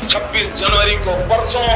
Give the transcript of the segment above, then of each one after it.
26 जनवरी को परसों,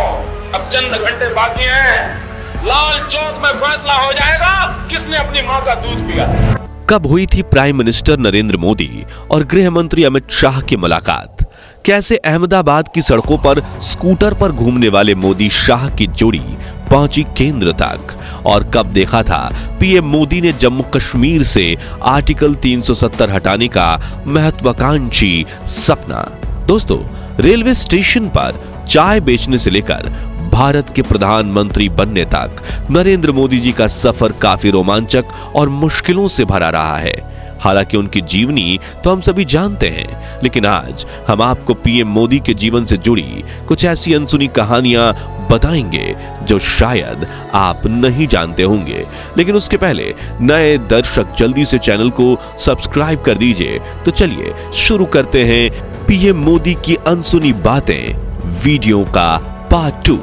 अब चंद घंटे बाकी हैं, लाल चौक में फैसला हो जाएगा किसने अपनी मां का दूध पिया। कब हुई थी प्राइम मिनिस्टर नरेंद्र मोदी और गृह मंत्री अमित शाह की मुलाकात? कैसे अहमदाबाद की सड़कों पर स्कूटर पर घूमने वाले मोदी शाह की जोड़ी पहुंची केंद्र तक? और कब देखा था पीएम मोदी ने जम्मू कश्मीर से आर्टिकल 370 हटाने का महत्वाकांक्षी सपना? दोस्तों, रेलवे स्टेशन पर चाय बेचने से लेकर भारत के प्रधानमंत्री बनने तक नरेंद्र मोदी जी का सफर काफी रोमांचक और मुश्किलों से भरा रहा है। हालांकि उनकी जीवनी तो हम सभी जानते हैं, लेकिन आज हम आपको पीएम मोदी के जीवन से जुड़ी कुछ ऐसी अनसुनी कहानियां बताएंगे जो शायद आप नहीं जानते होंगे। लेकिन उसके पहले नए दर्शक जल्दी से चैनल को सब्सक्राइब कर दीजिए। तो चलिए शुरू करते हैं पीएम मोदी की अनसुनी बातें वीडियो का पार्ट 2।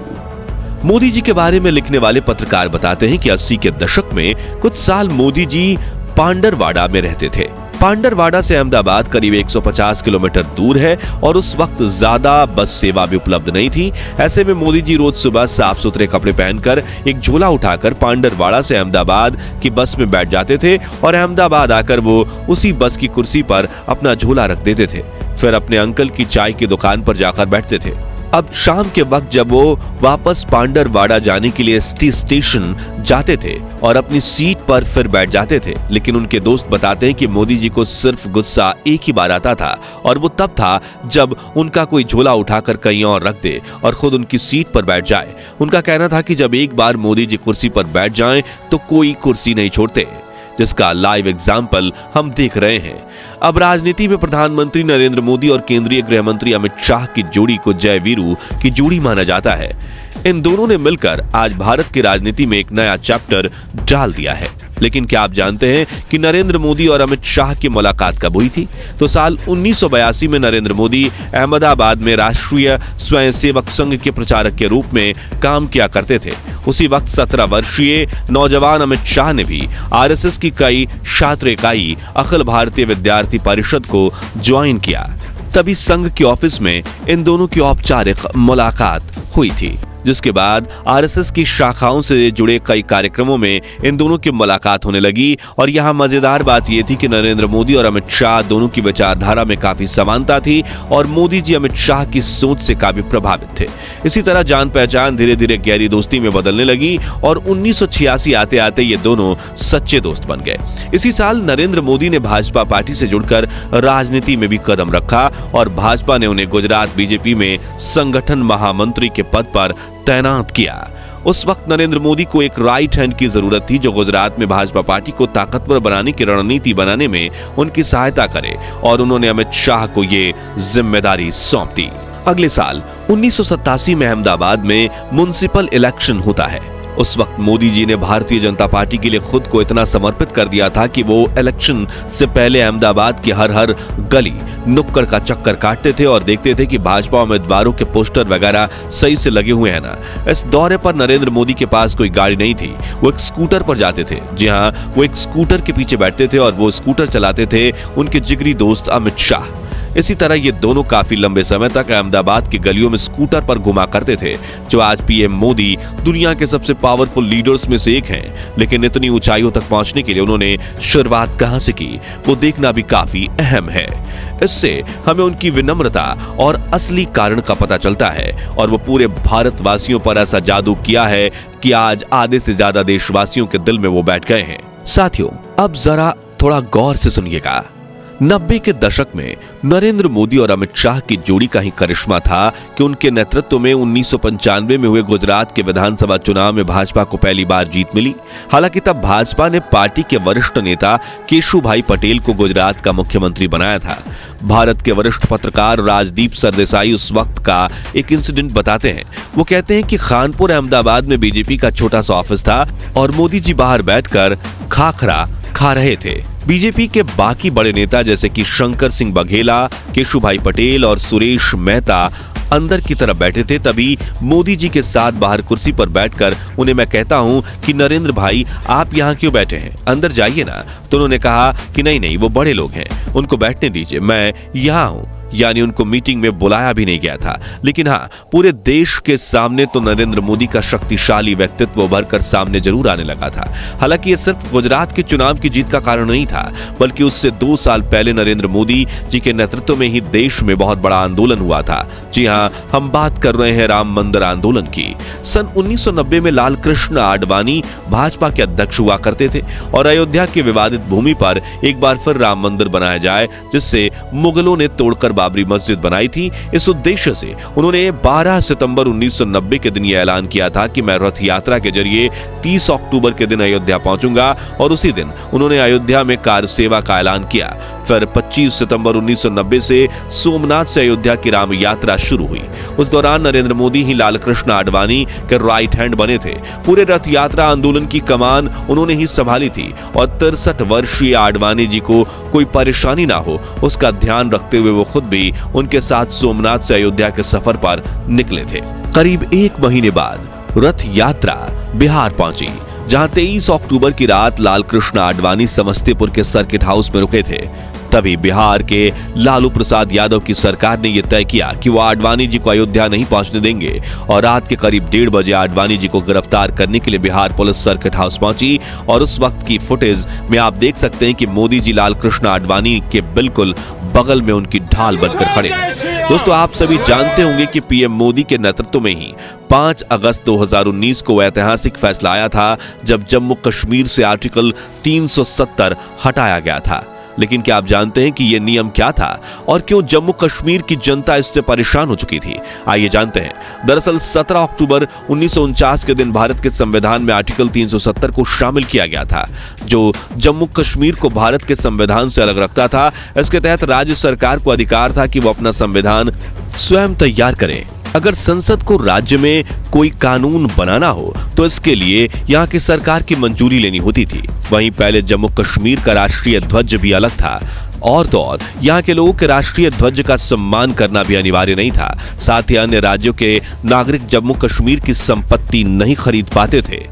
मोदी जी के बारे में लिखने वाले पत्रकार बताते हैं कि 80 के दशक में कुछ साल मोदी जी पांडरवाड़ा में रहते थे। पांडरवाड़ा से अहमदाबाद करीब 150 किलोमीटर दूर है और उस वक्त ज्यादा बस सेवा भी उपलब्ध नहीं थी। ऐसे में मोदी जी रोज सुबह साफ सुथरे कपड़े पहनकर एक झोला उठाकर पांडरवाड़ा से अहमदाबाद की बस में बैठ जाते थे और अहमदाबाद आकर वो उसी बस की कुर्सी पर अपना झोला रख देते थे। फिर अपने अंकल की चाय की दुकान पर जाकर बैठते थे। अब शाम के वक्त जब वो वापस पांडरवाड़ा जाने के लिए स्टेशन जाते थे और अपनी सीट पर फिर बैठ जाते थे। लेकिन उनके दोस्त बताते हैं कि मोदी जी को सिर्फ गुस्सा एक ही बार आता था और वो तब था जब उनका कोई झोला उठाकर कहीं और रख दे और खुद उनकी सीट पर बैठ जाए। उनका कहना था कि जब एक बार मोदी जी कुर्सी पर बैठ जाएं तो कोई कुर्सी नहीं छोड़ते, जिसका लाइव एग्जाम्पल हम देख रहे हैं। अब राजनीति में प्रधानमंत्री नरेंद्र मोदी और केंद्रीय गृह मंत्री अमित शाह की जोड़ी को जय वीरू की जोड़ी माना जाता है। इन दोनों ने मिलकर आज भारत की राजनीति में एक नया चैप्टर डाल दिया है। लेकिन क्या आप जानते हैं कि नरेंद्र मोदी और अमित शाह की मुलाकात कब हुई थी? तो साल 1982 में नरेंद्र मोदी अहमदाबाद में राष्ट्रीय स्वयंसेवक संघ के प्रचारक के रूप में काम किया करते थे। उसी वक्त 17 वर्षीय नौजवान अमित शाह ने भी आरएसएस की कई छात्र इकाई अखिल भारतीय विद्यार्थी परिषद को ज्वाइन किया। तभी संघ के ऑफिस में इन दोनों की औपचारिक मुलाकात हुई थी, जिसके बाद आरएसएस की शाखाओं से जुड़े कई कार्यक्रमों में इन दोनों की मुलाकात होने लगी। और यहाँ मजेदार बात यह थी कि नरेंद्र मोदी और अमित शाह दोनों की विचारधारा में काफी समानता थी और मोदी जी अमित शाह की सोच से काफी प्रभावित थे। इसी तरह जान पहचान धीरे धीरे गहरी दोस्ती में बदलने लगी और 1986 आते आते ये दोनों सच्चे दोस्त बन गए। इसी साल नरेंद्र मोदी ने भाजपा पार्टी से जुड़कर राजनीति में भी कदम रखा और भाजपा ने उन्हें गुजरात बीजेपी में संगठन महामंत्री के पद पर तैनात किया। उस वक्त नरेंद्र मोदी को एक राइट हैंड की जरूरत थी जो गुजरात में भाजपा पार्टी को ताकतवर बनाने की रणनीति बनाने में उनकी सहायता करे और उन्होंने अमित शाह को ये जिम्मेदारी सौंप दी। अगले साल 1987 में अहमदाबाद में म्युनिसिपल इलेक्शन होता है। उस वक्त मोदी जी ने भारतीय जनता पार्टी के लिए खुद को इतना समर्पित कर दिया था कि वो इलेक्शन से पहले अहमदाबाद की हर गली नुक्कड़ का चक्कर काटते थे और देखते थे कि भाजपा उम्मीदवारों के पोस्टर वगैरह सही से लगे हुए हैं ना। इस दौरे पर नरेंद्र मोदी के पास कोई गाड़ी नहीं थी, वो एक स्कूटर पर जाते थे। जी हाँ, वो एक स्कूटर के पीछे बैठते थे और वो स्कूटर चलाते थे उनके जिगरी दोस्त अमित शाह। इसी तरह ये दोनों काफी लंबे समय तक अहमदाबाद की गलियों में स्कूटर पर घुमा करते थे, जो आज पीएम मोदी दुनिया के सबसे पावरफुल लीडर्स में से एक हैं। लेकिन इतनी ऊंचाइयों तक पहुंचने के लिए उन्होंने शुरुआत कहां से की, वो देखना भी काफी अहम है। इससे हमें उनकी विनम्रता और असली कारण का पता चलता है और वो पूरे भारतवासियों पर ऐसा जादू किया है कि आज आधे से ज्यादा देशवासियों के दिल में वो बैठ गए हैं। साथियों, अब जरा थोड़ा गौर से सुनिएगा। 90 के दशक में नरेंद्र मोदी और अमित शाह की जोड़ी का ही करिश्मा था कि उनके नेतृत्व में 1995 में हुए गुजरात के विधानसभा चुनाव में भाजपा को पहली बार जीत मिली। हालांकि तब भाजपा ने पार्टी के वरिष्ठ नेता केशुभाई पटेल को गुजरात का मुख्यमंत्री बनाया था। भारत के वरिष्ठ पत्रकार राजदीप सरदेसाई उस वक्त का एक इंसिडेंट बताते हैं। वो कहते हैं कि खानपुर अहमदाबाद में बीजेपी का छोटा सा ऑफिस था और मोदी जी बाहर बैठकर खाखरा खा रहे थे। बीजेपी के बाकी बड़े नेता जैसे कि शंकर सिंह बघेला, केशुभाई पटेल और सुरेश मेहता अंदर की तरफ बैठे थे। तभी मोदी जी के साथ बाहर कुर्सी पर बैठकर उन्हें मैं कहता हूं कि नरेंद्र भाई, आप यहाँ क्यों बैठे हैं, अंदर जाइए ना। तो उन्होंने कहा कि नहीं, वो बड़े लोग हैं, उनको बैठने दीजिए, मैं यहाँ हूँ। यानी उनको मीटिंग में बुलाया भी नहीं गया था। लेकिन हाँ, पूरे देश के सामने तो नरेंद्र मोदी का शक्तिशाली व्यक्तित्व उभर कर सामने जरूर आने लगा था। हालांकि ये सिर्फ गुजरात के चुनाव की जीत का कारण नहीं था, बल्कि उससे 2 साल पहले नरेंद्र मोदी जी के नेतृत्व में ही देश में बहुत बड़ा आंदोलन हुआ था। जी हाँ, हम बात कर रहे हैं राम मंदिर आंदोलन की। सन 1990 में लाल कृष्ण आडवाणी भाजपा के अध्यक्ष हुआ करते थे और अयोध्या की विवादित भूमि पर एक बार फिर राम मंदिर बनाया जाए, जिससे मुगलों ने तोड़कर बाबरी मस्जिद बनाई थी। इस उद्देश्य से उन्होंने 12 सितंबर 1990 के दिन यह ऐलान किया था कि मैं रथ यात्रा के जरिए 30 अक्टूबर के दिन अयोध्या पहुंचूंगा, और उसी दिन उन्होंने अयोध्या में कार सेवा का ऐलान किया। फिर 25 सितंबर 1990 से सोमनाथ से अयोध्या की राम यात्रा शुरू हुई। उस दौरान नरेंद्र मोदी ही लाल कृष्ण आडवाणी के राइट हैंड बने थे। पूरे रथ यात्रा आंदोलन की कमान उन्होंने ही संभाली थी और 63 वर्षीय आडवाणी जी को कोई परेशानी ना हो, उसका ध्यान रखते हुए वो खुद भी उनके साथ सोमनाथ से अयोध्या के सफर पर निकले थे। करीब 1 महीने बाद रथ यात्रा बिहार पहुंची, जहां 23 अक्टूबर की रात लाल कृष्ण आडवाणी समस्तीपुर के सर्किट हाउस में रुके थे। तभी बिहार के लालू प्रसाद यादव की सरकार ने यह तय किया कि वो आडवाणी जी को अयोध्या नहीं पहुंचने देंगे, और रात के करीब 1:30 बजे आडवाणी जी को गिरफ्तार करने के लिए बिहार पुलिस सर्किट हाउस पहुंची। और उस वक्त की फुटेज में आप देख सकते हैं कि मोदी जी लाल कृष्ण आडवाणी के बिल्कुल बगल में उनकी ढाल बनकर खड़े हैं। दोस्तों, आप सभी जानते होंगे कि पीएम मोदी के नेतृत्व में ही 5 अगस्त 2019 को ऐतिहासिक फैसला आया था, जब जम्मू कश्मीर से आर्टिकल 370 हटाया गया था। लेकिन क्या आप जानते हैं कि यह नियम क्या था और क्यों जम्मू कश्मीर की जनता इससे परेशान हो चुकी थी? आइए जानते हैं। दरअसल 17 अक्टूबर 1949 के दिन भारत के संविधान में आर्टिकल 370 को शामिल किया गया था, जो जम्मू कश्मीर को भारत के संविधान से अलग रखता था। इसके तहत राज्य सरकार को अधिकार था कि वो अपना संविधान स्वयं तैयार करे। अगर संसद को राज्य में कोई कानून बनाना हो तो इसके लिए यहाँ की सरकार की मंजूरी लेनी होती थी। वहीं पहले जम्मू कश्मीर का राष्ट्रीय ध्वज भी अलग था, और तो और यहाँ के लोगों के राष्ट्रीय ध्वज का सम्मान करना भी अनिवार्य नहीं था। साथ ही अन्य राज्यों के नागरिक जम्मू कश्मीर की संपत्ति नहीं खरीद पाते थे,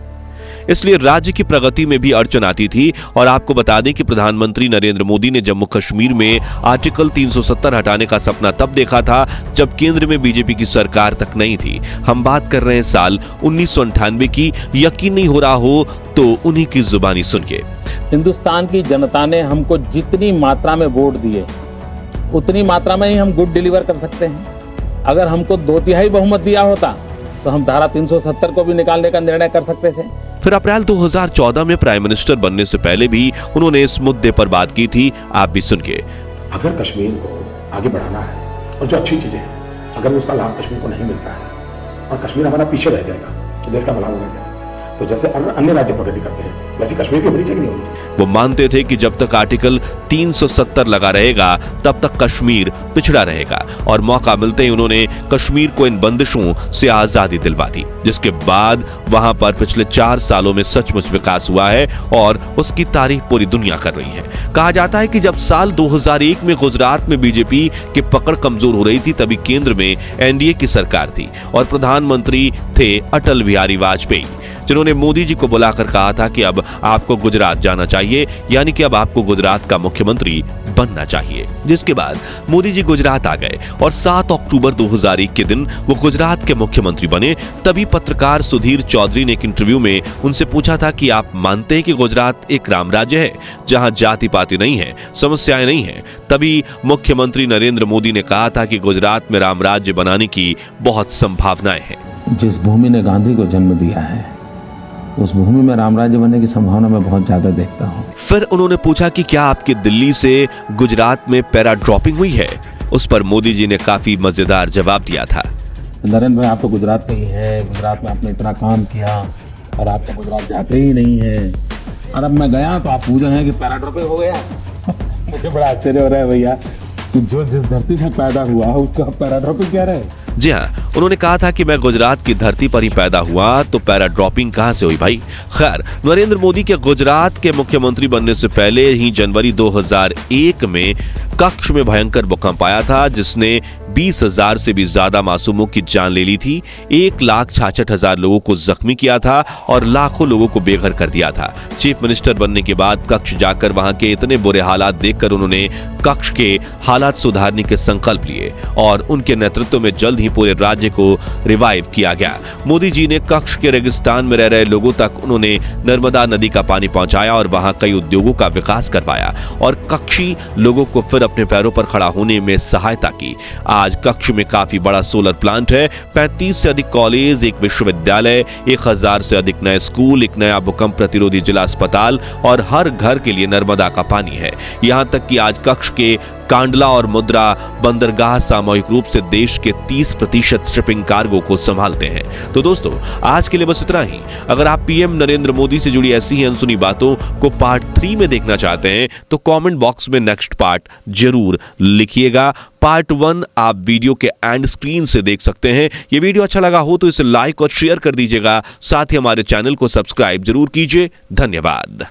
इसलिए राज्य की प्रगति में भी अड़चन आती थी। और आपको बता दें कि प्रधानमंत्री नरेंद्र मोदी ने जम्मू कश्मीर में आर्टिकल 370 हटाने का सपना तब देखा था जब केंद्र में बीजेपी की सरकार तक नहीं थी। हम बात कर रहे हैं साल 1998 की। यकीन नहीं हो रहा हो तो उन्हीं की जुबानी सुनिए। हिंदुस्तान की जनता ने हमको जितनी मात्रा में वोट दिए, उतनी मात्रा में ही हम गुड डिलीवर कर सकते हैं। अगर हमको 2/3 बहुमत दिया होता तो हम धारा 370 को भी निकालने का निर्णय कर सकते थे। फिर अप्रैल 2014 में प्राइम मिनिस्टर बनने से पहले भी उन्होंने इस मुद्दे पर बात की थी। आप भी सुनिए। अगर कश्मीर को आगे बढ़ाना है और जो अच्छी चीजें हैं, अगर उसका लाभ कश्मीर को नहीं मिलता है और कश्मीर हमारा पीछे रह जाएगा तो देश का भला होगा क्या? तो जैसे अन्य राज्य प्रगति करते हैं वैसे कश्मीर की होनी चाहिए, नहीं होनी चाहिए। वो मानते थे कि जब तक आर्टिकल 370 लगा रहेगा तब तक कश्मीर पिछड़ा रहेगा, और मौका मिलते ही उन्होंने कश्मीर को इन बंदिशों से आजादी दिलवा दी, जिसके बाद वहां पर पिछले 4 सालों में सचमुच विकास हुआ है और उसकी तारीफ पूरी दुनिया कर रही है। कहा जाता है कि जब साल 2001 में गुजरात में बीजेपी की पकड़ कमजोर हो रही थी, तभी केंद्र में एनडीए की सरकार थी और प्रधानमंत्री थे अटल बिहारी वाजपेयी, जिन्होंने मोदी जी को बुलाकर कहा था कि अब आपको गुजरात जाना चाहिए, यानी कि अब आपको गुजरात का मुख्यमंत्री बनना चाहिए। जिसके बाद मोदी जी गुजरात आ गए और 7 अक्टूबर 2001 के दिन वो गुजरात के मुख्यमंत्री बने। तभी पत्रकार सुधीर चौधरी ने एक इंटरव्यू में उनसे पूछा था कि आप मानते हैं कि गुजरात एक राम राज्य है जहां जाति पाति नहीं है, समस्याएं नहीं है? तभी मुख्यमंत्री नरेंद्र मोदी ने कहा था कि गुजरात में राम राज्य बनाने की बहुत संभावनाएं हैं। जिस भूमि ने गांधी को जन्म दिया है, उस भूमि में राम राज्य बनने की संभावना मैं बहुत ज्यादा देखता हूँ। फिर उन्होंने पूछा कि क्या आपकी दिल्ली से गुजरात में पैरा ड्रॉपिंग हुई है? उस पर मोदी जी ने काफी मजेदार जवाब दिया था। नरेंद्र भाई, आप तो गुजरात के ही हैं, गुजरात में आपने इतना काम किया और आप तो गुजरात जाते ही नहीं हैं, और अब मैं गया तो आप पूछ रहे हैं कि पैरा ड्रॉपिंग हो गया। मुझे बड़ा आश्चर्य हो रहा है भैया, कि जो जिस धरती में पैदा हुआ उसका पैरा ड्रॉपिंग कह रहे हैं। जी हाँ, उन्होंने कहा था कि मैं गुजरात की धरती पर ही पैदा हुआ, तो पैरा ड्रॉपिंग कहां से हुई भाई। खैर, नरेंद्र मोदी के गुजरात के मुख्यमंत्री बनने से पहले ही जनवरी 2001 में कच्छ में भयंकर भूकंप आया था, जिसने 20,000 से भी ज्यादा मासूमों की जान ले ली थी, 1,66,000 लोगों को जख्मी किया था और लाखों लोगों को बेघर कर दिया था। चीफ मिनिस्टर बनने के बाद कच्छ जाकर वहां के इतने बुरे हालात देखकर उन्होंने कच्छ के हालात सुधारने के संकल्प लिए और उनके नेतृत्व में जल्द ही पूरे राज्य को रिवाइव किया गया। मोदी जी ने कच्छ के रेगिस्तान में रह रहे लोगों तक उन्होंने नर्मदा नदी का पानी पहुंचाया और वहां कई उद्योगों का विकास करवाया और कच्छी लोगों को फिर अपने पैरों पर खड़ा होने में सहायता की। आज कच्छ में काफी बड़ा सोलर प्लांट है, 35 से अधिक कॉलेज, एक विश्वविद्यालय, 1000 से अधिक नए स्कूल, एक नया भूकंप प्रतिरोधी जिला अस्पताल और हर घर के लिए नर्मदा का पानी है। यहां तक कि आज कच्छ के कांडला और मुद्रा बंदरगाह सामूहिक रूप से देश के 30% शिपिंग कार्गो को संभालते हैं। तो दोस्तों, आज के लिए बस इतना ही। अगर आप पीएम नरेंद्र मोदी से जुड़ी ऐसी ही अनसुनी बातों को पार्ट 3 में देखना चाहते हैं तो कमेंट बॉक्स में नेक्स्ट पार्ट जरूर लिखिएगा। पार्ट 1 आप वीडियो के एंड स्क्रीन से देख सकते हैं। ये वीडियो अच्छा लगा हो तो इसे लाइक और शेयर कर दीजिएगा। साथ ही हमारे चैनल को सब्सक्राइब जरूर कीजिए। धन्यवाद।